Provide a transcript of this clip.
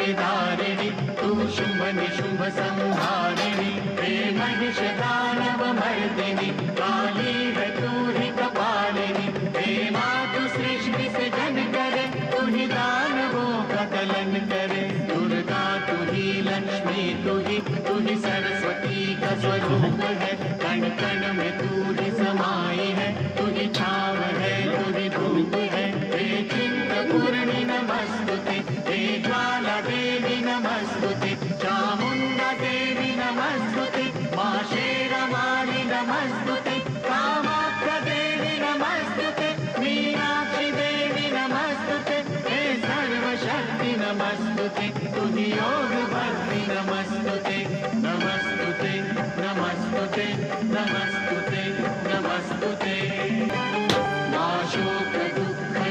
विदारिणि तू शुंभ निशुंभ संहारिणि हे महिष दानव मर्दिनि काली है तू ही कपालिनी हे मातु सृष्टि से जन करे तू ही दानवों का दलन करे दुर्गा तू ही लक्ष्मी तू ही सरस्वती का स्वरूप है कण कण में तू ही समाई है तू ही छाव है तू ही धूप है हे चिंतपूर्णि नमस्तुते हे ज्वाला देवी नमस्तुते चामुंडा देवी नमस्तुते मां शेरवाली नमस्तुते कामाख्या देवी नमस्तुते मीनाक्षी देवी नमस्तुते हे सर्वशक्ति नमस्तुते तुझी योग भक्ति नमस्तुते।